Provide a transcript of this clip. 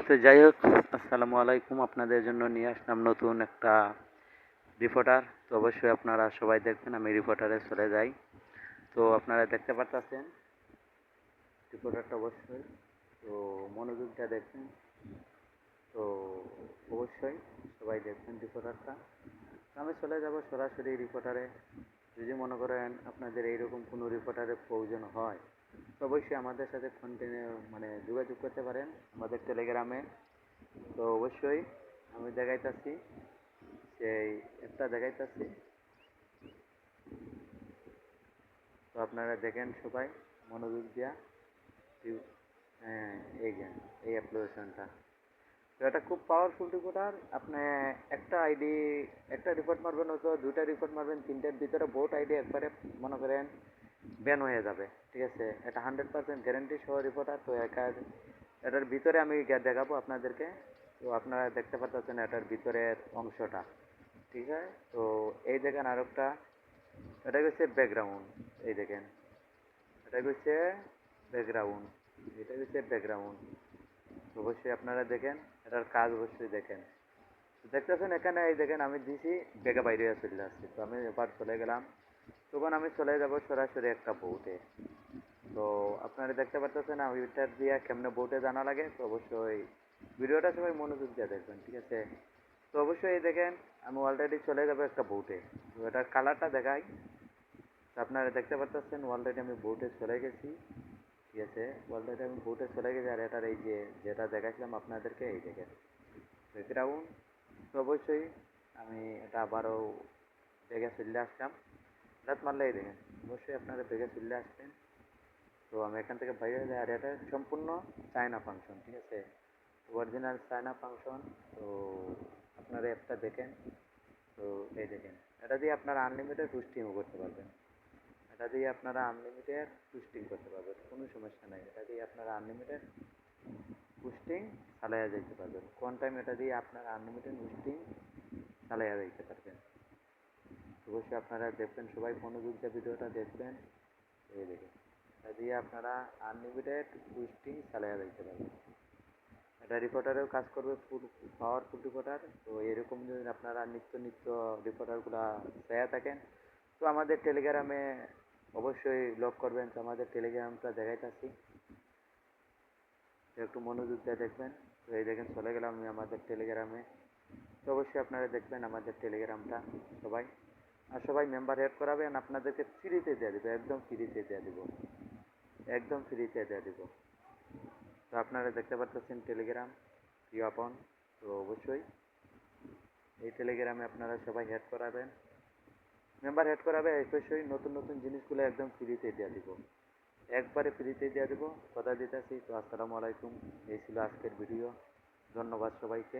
তো যাই হোক, আসসালামু আলাইকুম। আপনাদের জন্য নিয়ে আসলাম নতুন একটা রিপোর্টার। তো অবশ্যই আপনারা সবাই দেখবেন, আমি রিপোর্টারে চলে যাই। তো আপনারা দেখতে পারতেছেন রিপোর্টারটা অবশ্যই, তো মনোযোগ দিয়ে দেখবেন। তো অবশ্যই সবাই দেখবেন রিপোর্টারটা। আমি চলে যাব সরাসরি রিপোর্টারে। যদি মনে করেন আপনাদের এইরকম কোনো রিপোর্টারের প্রয়োজন হয়, তো অবশ্যই আমাদের সাথে কন্টিনিউ যোগাযোগ করতে পারেন আমাদের টেলিগ্রামে। তো অবশ্যই আমি দেখাইতাছি, সেই একটা দেখাইতাছি। তো আপনারা দেখেন সবাই মনোযোগ দিয়া। হ্যাঁ, এই যে এই অ্যাপ্লিকেশনটা, তো এটা খুব পাওয়ারফুল রিপোর্টার। আপনি একটা আইডি, একটা রিপোর্ট মারবেন, হয়তো দুইটা রিপোর্ট মারবেন, তিনটের ভিতরে বহুত আইডি একবারে মনে করেন ব্যান হয়ে যাবে। ঠিক আছে, এটা 100% গ্যারেন্টি সহ রিপোর্টার। তো এটার ভিতরে আমি দেখাবো আপনাদেরকে। তো আপনারা দেখতে পাচ্ছেন এটার ভিতরের অংশটা। ঠিক আছে, তো এই দেখেন আরেকটা, এটা হচ্ছে ব্যাকগ্রাউন্ড। এই দেখেন, এটা হচ্ছে ব্যাকগ্রাউন্ড, এটা হচ্ছে ব্যাকগ্রাউন্ড। অবশ্যই আপনারা দেখেন, এটার কাজ অবশ্যই দেখেন। দেখতেছেন এখানে, এই দেখেন আমি দিছি বেগে বাইরে চলে আসছি। তো আমি এবার চলে গেলাম, তখন আমি চলে যাব সরাসরি একটা বোটে। তো আপনারা দেখতে পাচ্ছেন আমি ওইটার দিয়ে কেমনে বোটে জানা লাগে। তো অবশ্যই ভিডিওটা সবাই মনোযোগ দিয়ে দেখবেন, ঠিক আছে। তো অবশ্যই দেখেন আমি অলরেডি চলে যাব একটা বোটে। তো এটার কালারটা দেখাই। তো আপনারা দেখতে পাচ্ছেন অলরেডি আমি বোটে চলে গেছি। ঠিক আছে, অলরেডি আমি বোটে চলে গেছি। আর এটার এই যে যেটা দেখাইছিলাম আপনাদেরকে, এই দেখেন ব্যাকগ্রাউন্ড। তো অবশ্যই আমি এটা আবারও বেগে চলে আসলাম। রাত মারলে এই দেখেন, অবশ্যই আপনারা বেগে চলে আসবেন। তো আমি এখান থেকে বাইরে যাই। আর এটা সম্পূর্ণ চায়না ফাংশন, ঠিক আছে, অরিজিনাল চায়না ফাংশন। তো আপনারা অ্যাপটা দেখেন। তো এই দেখেন, এটা দিয়ে আপনারা আনলিমিটেড পুস্টিংও করতে পারবেন। এটা দিয়ে আপনারা আনলিমিটেড পুস্টিং করতে পারবেন, কোনো সমস্যা নাই। এটা দিয়ে আপনারা আনলিমিটেড পুস্টিং চালাইয়া যাইতে পারবেন। কোন টাইম এটা দিয়ে আপনারা আনলিমিটেড পুস্টিং চালাইয়া যাইতে পারবেন। অবশ্যই আপনারা দেখবেন, সবাই মনোযোগ দিয়ে ভিডিওটা দেখবেন। এই দেখেন, এটা দিয়ে আপনারা আনলিমিটেড পুস্টিং চালাইয়া যাইতে পারবেন। এটা রিপোর্টারেও কাজ করবে, ফুল পাওয়ারফুল রিপোর্টার। তো এরকম যদি আপনারা নিত্য নিত্য রিপোর্টারগুলো পেয়ে থাকেন, তো আমাদের টেলিগ্রামে অবশ্যই লক করবেন। তো আমাদের টেলিগ্রামটা দেখাইতেছি, তো একটু মনোযোগ দিয়ে দেখবেন। তো এই দেখেন চলে গেলাম আমি আমাদের টেলিগ্রামে। তো অবশ্যই আপনারা দেখবেন আমাদের টেলিগ্রামটা সবাই। আর সবাই মেম্বার হেড করাবেন, আপনাদেরকে ফ্রিতে দিয়ে দেবো, একদম ফ্রিতে দিয়ে দেবো, একদম ফ্রিতে দিয়ে দেবো। তো আপনারা দেখতে পাচ্ছেন টেলিগ্রাম কি আপন। তো অবশ্যই এই টেলিগ্রামে আপনারা সবাই হেড করাবেন, মেম্বার হেড করাবে। অবশ্যই নতুন নতুন জিনিসগুলো একদম ফ্রিতে দিয়ে দিব, একবারে ফ্রিতে দিয়ে দেবো, কথা দিতেছি। তো আসসালামু আলাইকুম, এই ছিল আজকের ভিডিও। ধন্যবাদ সবাইকে।